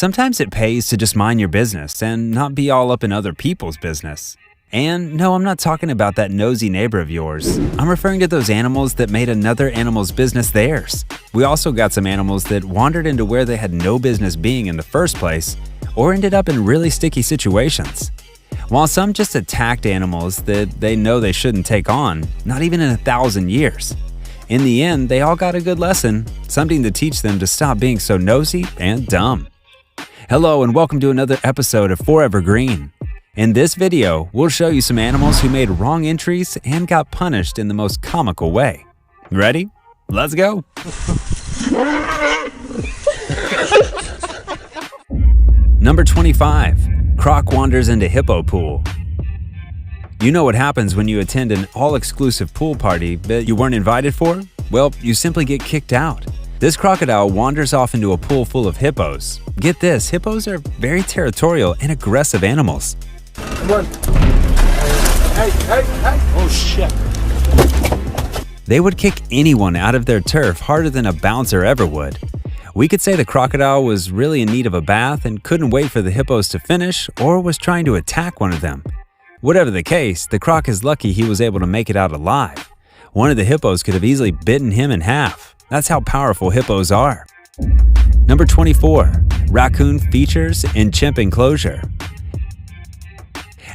Sometimes it pays to just mind your business and not be all up in other people's business. And no, I'm not talking about that nosy neighbor of yours. I'm referring to those animals that made another animal's business theirs. We also got some animals that wandered into where they had no business being in the first place, or ended up in really sticky situations. While some just attacked animals that they know they shouldn't take on, not even in 1,000 years. In the end, they all got a good lesson, something to teach them to stop being so nosy and dumb. Hello and welcome to another episode of Forever Green. In this video, we'll show you some animals who made wrong entries and got punished in the most comical way. Ready? Let's go! Number 25. Croc wanders into Hippo pool. You know what happens when you attend an all-exclusive pool party that you weren't invited for? Well, you simply get kicked out. This crocodile wanders off into a pool full of hippos. Get this, hippos are very territorial and aggressive animals. Come on. Hey. Oh, shit. They would kick anyone out of their turf harder than a bouncer ever would. We could say the crocodile was really in need of a bath and couldn't wait for the hippos to finish, or was trying to attack one of them. Whatever the case, the croc is lucky he was able to make it out alive. One of the hippos could have easily bitten him in half. That's how powerful hippos are. Number 24. Raccoon features in chimp enclosure.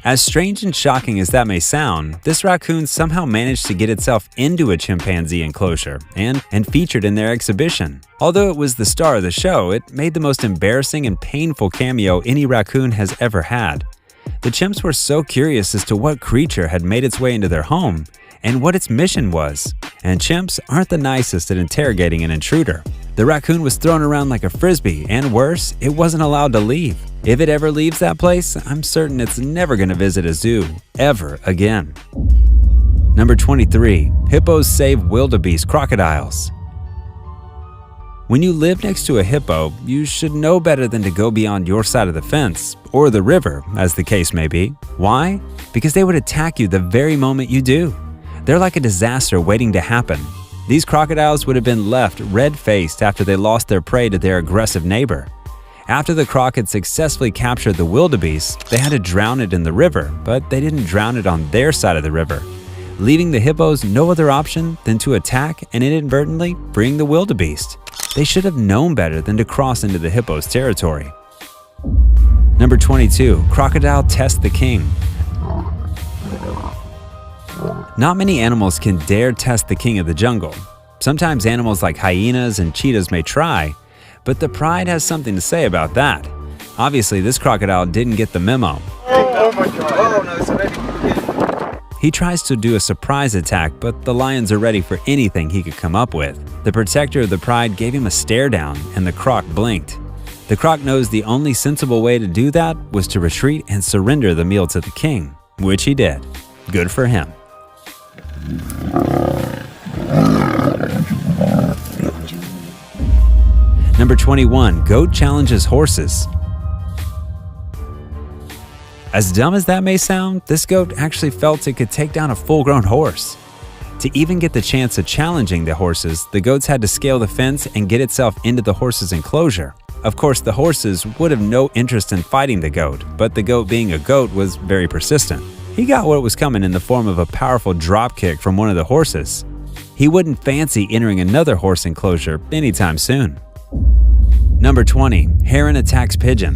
As strange and shocking as that may sound, this raccoon somehow managed to get itself into a chimpanzee enclosure and featured in their exhibition. Although it was the star of the show, it made the most embarrassing and painful cameo any raccoon has ever had. The chimps were so curious as to what creature had made its way into their home and what its mission was. And chimps aren't the nicest at interrogating an intruder. The raccoon was thrown around like a frisbee, and worse, it wasn't allowed to leave. If it ever leaves that place, I'm certain it's never going to visit a zoo ever again. Number 23. Hippos save wildebeest crocodiles. When you live next to a hippo, you should know better than to go beyond your side of the fence, or the river, as the case may be. Why? Because they would attack you the very moment you do. They're like a disaster waiting to happen. These crocodiles would have been left red-faced after they lost their prey to their aggressive neighbor. After the croc had successfully captured the wildebeest, they had to drown it in the river, but they didn't drown it on their side of the river, leaving the hippos no other option than to attack and inadvertently bring the wildebeest. They should have known better than to cross into the hippo's territory. Number 22. Crocodile tests the king. Not many animals can dare test the king of the jungle. Sometimes animals like hyenas and cheetahs may try, but the pride has something to say about that. Obviously, this crocodile didn't get the memo. Oh my god. Oh no, it's already. He tries to do a surprise attack, but the lions are ready for anything he could come up with. The protector of the pride gave him a stare down, and the croc blinked. The croc knows the only sensible way to do that was to retreat and surrender the meal to the king, which he did. Good for him. Number 21. Goat challenges horses. As dumb as that may sound, this goat actually felt it could take down a full-grown horse. To even get the chance of challenging the horses, the goats had to scale the fence and get itself into the horse's enclosure. Of course, the horses would have no interest in fighting the goat, but the goat being a goat was very persistent. He got what was coming in the form of a powerful drop kick from one of the horses. He wouldn't fancy entering another horse enclosure anytime soon. Number 20. Heron attacks pigeon.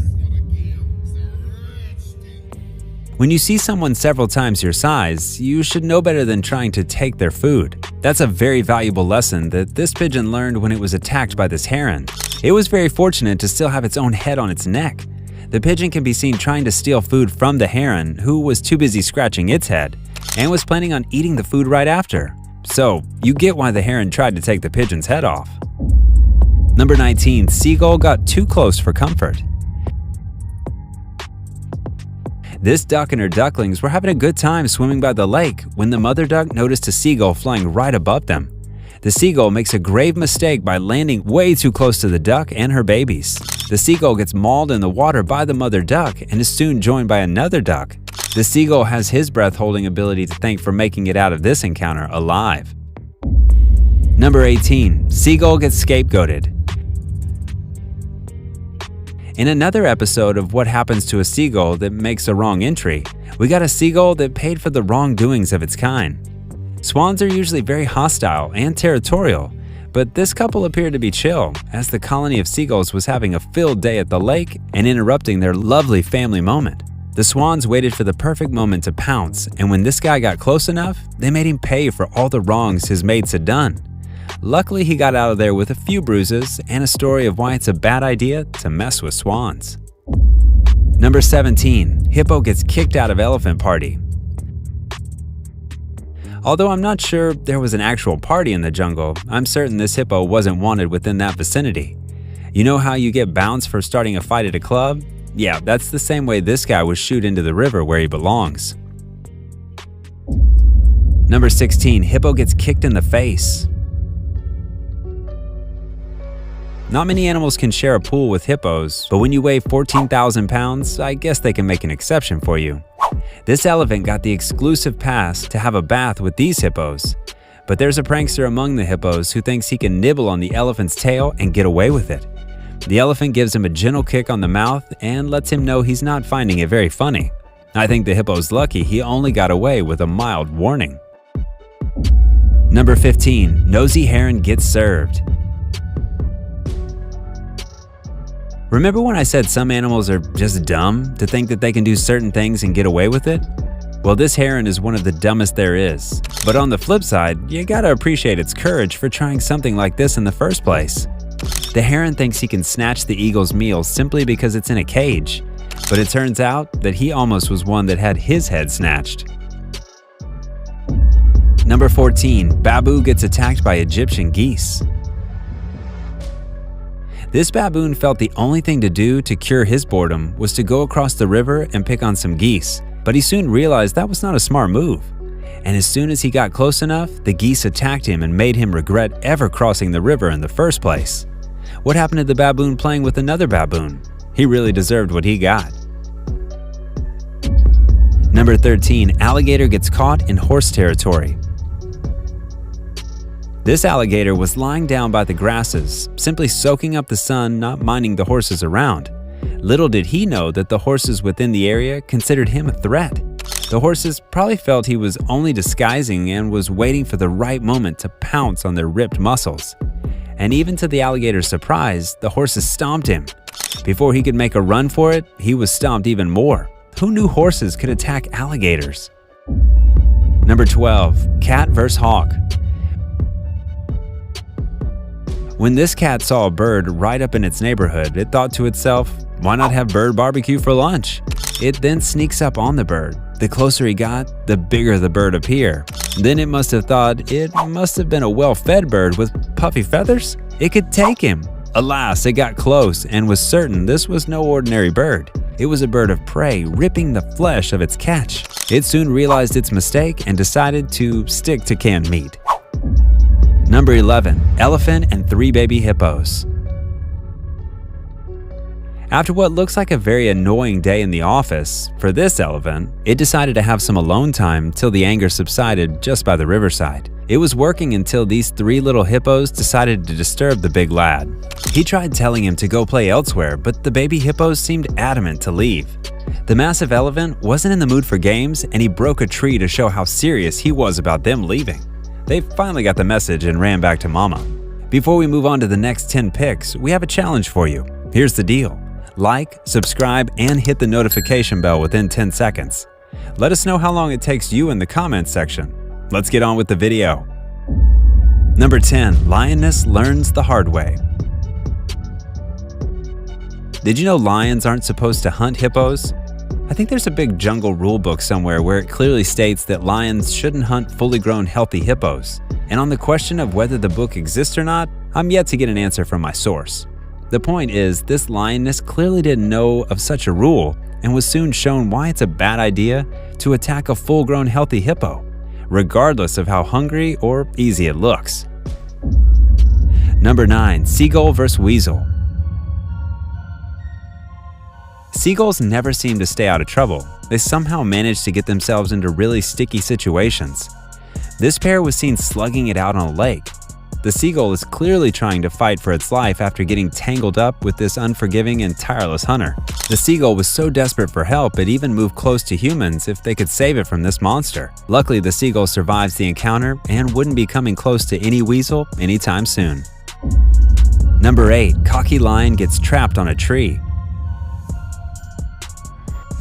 When you see someone several times your size, you should know better than trying to take their food. That's a very valuable lesson that this pigeon learned when it was attacked by this heron. It was very fortunate to still have its own head on its neck. The pigeon can be seen trying to steal food from the heron, who was too busy scratching its head, and was planning on eating the food right after. So, you get why the heron tried to take the pigeon's head off. Number 19. Seagull got too close for comfort. This duck and her ducklings were having a good time swimming by the lake when the mother duck noticed a seagull flying right above them. The seagull makes a grave mistake by landing way too close to the duck and her babies. The seagull gets mauled in the water by the mother duck and is soon joined by another duck. The seagull has his breath-holding ability to thank for making it out of this encounter alive. Number 18. Seagull gets scapegoated. In another episode of What Happens to a Seagull That Makes a Wrong Entry, we got a seagull that paid for the wrongdoings of its kind. Swans are usually very hostile and territorial, but this couple appeared to be chill, as the colony of seagulls was having a filled day at the lake and interrupting their lovely family moment. The swans waited for the perfect moment to pounce, and when this guy got close enough, they made him pay for all the wrongs his mates had done. Luckily, he got out of there with a few bruises and a story of why it's a bad idea to mess with swans. Number 17. Hippo gets kicked out of elephant party. Although I'm not sure there was an actual party in the jungle, I'm certain this hippo wasn't wanted within that vicinity. You know how you get bounced for starting a fight at a club? Yeah, that's the same way this guy was shooed into the river where he belongs. Number 16. Hippo gets kicked in the face. Not many animals can share a pool with hippos, but when you weigh 14,000 pounds, I guess they can make an exception for you. This elephant got the exclusive pass to have a bath with these hippos. But there's a prankster among the hippos who thinks he can nibble on the elephant's tail and get away with it. The elephant gives him a gentle kick on the mouth and lets him know he's not finding it very funny. I think the hippo's lucky he only got away with a mild warning. Number 15. Nosy heron gets served. Remember when I said some animals are just dumb to think that they can do certain things and get away with it? Well, this heron is one of the dumbest there is. But on the flip side, you gotta appreciate its courage for trying something like this in the first place. The heron thinks he can snatch the eagle's meal simply because it's in a cage, but it turns out that he almost was one that had his head snatched. Number 14. Babo gets attacked by Egyptian geese. This baboon felt the only thing to do to cure his boredom was to go across the river and pick on some geese, but he soon realized that was not a smart move. And as soon as he got close enough, the geese attacked him and made him regret ever crossing the river in the first place. What happened to the baboon playing with another baboon? He really deserved what he got. Number 13. Alligator gets caught in horse territory. This alligator was lying down by the grasses, simply soaking up the sun, not minding the horses around. Little did he know that the horses within the area considered him a threat. The horses probably felt he was only disguising and was waiting for the right moment to pounce on their ripped muscles. And even to the alligator's surprise, the horses stomped him. Before he could make a run for it, he was stomped even more. Who knew horses could attack alligators? Number 12. Cat vs. hawk. When this cat saw a bird right up in its neighborhood, it thought to itself, why not have bird barbecue for lunch? It then sneaks up on the bird. The closer he got, the bigger the bird appeared. Then it must have thought it must have been a well-fed bird with puffy feathers. It could take him. Alas, it got close and was certain this was no ordinary bird. It was a bird of prey ripping the flesh of its catch. It soon realized its mistake and decided to stick to canned meat. Number 11. Elephant and 3 baby hippos. After what looks like a very annoying day in the office, for this elephant, it decided to have some alone time till the anger subsided just by the riverside. It was working until these 3 little hippos decided to disturb the big lad. He tried telling him to go play elsewhere, but the baby hippos seemed adamant to leave. The massive elephant wasn't in the mood for games, and he broke a tree to show how serious he was about them leaving. They finally got the message and ran back to mama. Before we move on to the next 10 picks, we have a challenge for you. Here's the deal. Like, subscribe, and hit the notification bell within 10 seconds. Let us know how long it takes you in the comments section. Let's get on with the video. Number 10. Lioness learns the hard way. Did you know lions aren't supposed to hunt hippos? I think there's a big jungle rule book somewhere where it clearly states that lions shouldn't hunt fully grown healthy hippos. And on the question of whether the book exists or not, I'm yet to get an answer from my source. The point is, this lioness clearly didn't know of such a rule and was soon shown why it's a bad idea to attack a full-grown healthy hippo, regardless of how hungry or easy it looks. Number 9. Seagull vs. Weasel. Seagulls never seem to stay out of trouble. They somehow manage to get themselves into really sticky situations. This pair was seen slugging it out on a lake. The seagull is clearly trying to fight for its life after getting tangled up with this unforgiving and tireless hunter. The seagull was so desperate for help it even moved close to humans if they could save it from this monster. Luckily, the seagull survives the encounter and wouldn't be coming close to any weasel anytime soon. Number 8. Cocky lion gets trapped on a tree.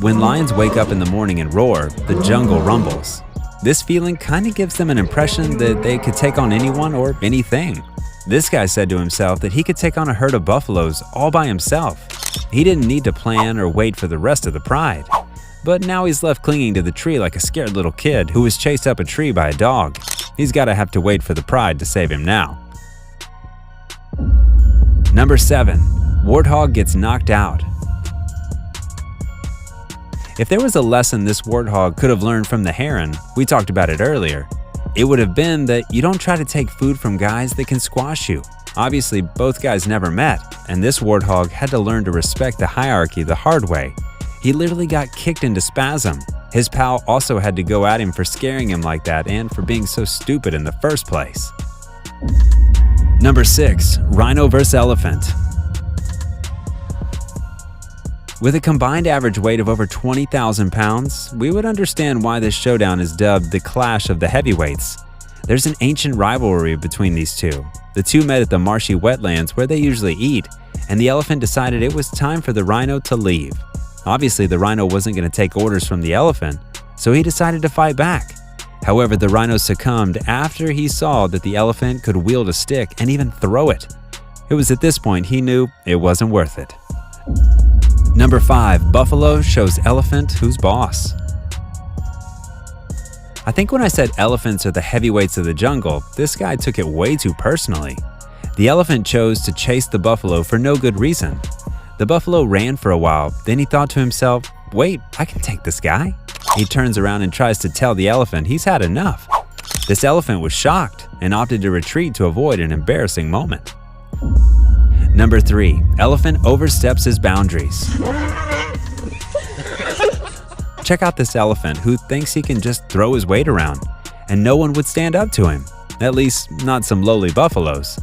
When lions wake up in the morning and roar, the jungle rumbles. This feeling kind of gives them an impression that they could take on anyone or anything. This guy said to himself that he could take on a herd of buffaloes all by himself. He didn't need to plan or wait for the rest of the pride. But now he's left clinging to the tree like a scared little kid who was chased up a tree by a dog. He's gotta have to wait for the pride to save him now. Number 7. Warthog gets knocked out. If there was a lesson this warthog could have learned from the heron, we talked about it earlier, it would have been that you don't try to take food from guys that can squash you. Obviously, both guys never met, and this warthog had to learn to respect the hierarchy the hard way. He literally got kicked into spasm. His pal also had to go at him for scaring him like that and for being so stupid in the first place. Number 6. Rhinoverse Elephant. With a combined average weight of over 20,000 pounds, we would understand why this showdown is dubbed the Clash of the Heavyweights. There's an ancient rivalry between these two. The two met at the marshy wetlands where they usually eat, and the elephant decided it was time for the rhino to leave. Obviously, the rhino wasn't going to take orders from the elephant, so he decided to fight back. However, the rhino succumbed after he saw that the elephant could wield a stick and even throw it. It was at this point he knew it wasn't worth it. Number 5. Buffalo shows elephant who's boss. I think when I said elephants are the heavyweights of the jungle, this guy took it way too personally. The elephant chose to chase the buffalo for no good reason. The buffalo ran for a while, then he thought to himself, wait, I can take this guy. He turns around and tries to tell the elephant he's had enough. This elephant was shocked and opted to retreat to avoid an embarrassing moment. Number 3. Elephant oversteps his boundaries. Check out this elephant who thinks he can just throw his weight around, and no one would stand up to him. At least, not some lowly buffaloes.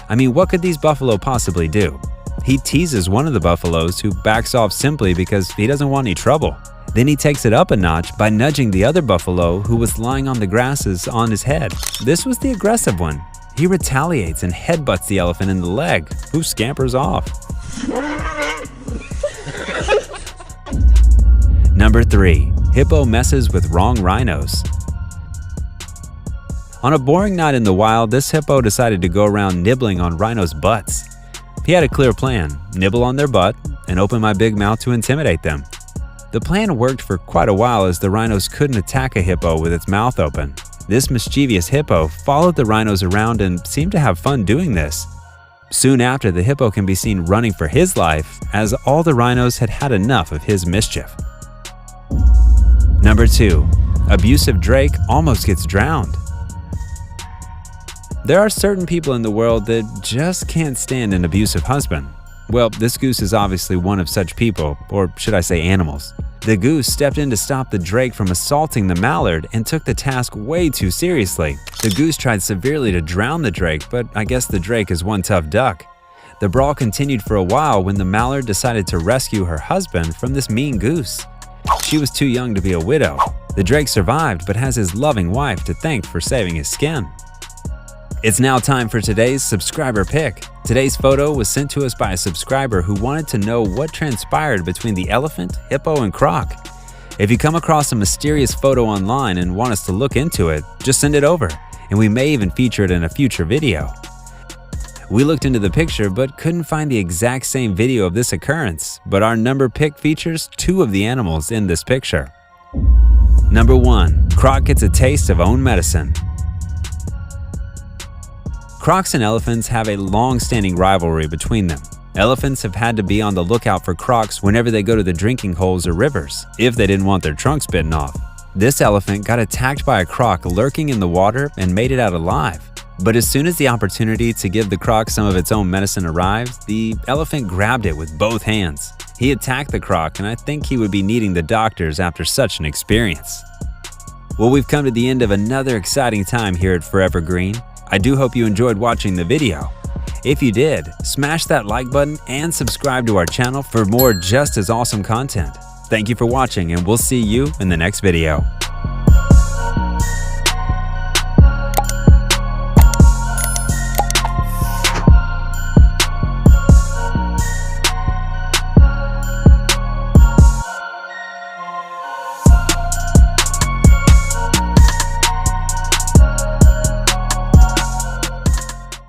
I mean, what could these buffalo possibly do? He teases one of the buffaloes who backs off simply because he doesn't want any trouble. Then he takes it up a notch by nudging the other buffalo who was lying on the grasses on his head. This was the aggressive one. He retaliates and headbutts the elephant in the leg, who scampers off. Number 3. Hippo messes with wrong rhinos. On a boring night in the wild, this hippo decided to go around nibbling on rhinos' butts. He had a clear plan: nibble on their butt and open my big mouth to intimidate them. The plan worked for quite a while as the rhinos couldn't attack a hippo with its mouth open. This mischievous hippo followed the rhinos around and seemed to have fun doing this. Soon after, the hippo can be seen running for his life as all the rhinos had had enough of his mischief. Number 2. Abusive drake almost gets drowned. There are certain people in the world that just can't stand an abusive husband. Well, this goose is obviously one of such people, or should I say animals. The goose stepped in to stop the drake from assaulting the mallard and took the task way too seriously. The goose tried severely to drown the drake, but I guess the drake is one tough duck. The brawl continued for a while when the mallard decided to rescue her husband from this mean goose. She was too young to be a widow. The drake survived but has his loving wife to thank for saving his skin. It's now time for today's subscriber pick. Today's photo was sent to us by a subscriber who wanted to know what transpired between the elephant, hippo, and croc. If you come across a mysterious photo online and want us to look into it, just send it over, and we may even feature it in a future video. We looked into the picture but couldn't find the exact same video of this occurrence, but our number pick features 2 of the animals in this picture. Number 1. Croc gets a taste of own medicine. Crocs and elephants have a long-standing rivalry between them. Elephants have had to be on the lookout for crocs whenever they go to the drinking holes or rivers, if they didn't want their trunks bitten off. This elephant got attacked by a croc lurking in the water and made it out alive. But as soon as the opportunity to give the croc some of its own medicine arrived, the elephant grabbed it with both hands. He attacked the croc, and I think he would be needing the doctors after such an experience. Well, we've come to the end of another exciting time here at Forever Green. I do hope you enjoyed watching the video. If you did, smash that like button and subscribe to our channel for more just as awesome content. Thank you for watching, and we'll see you in the next video.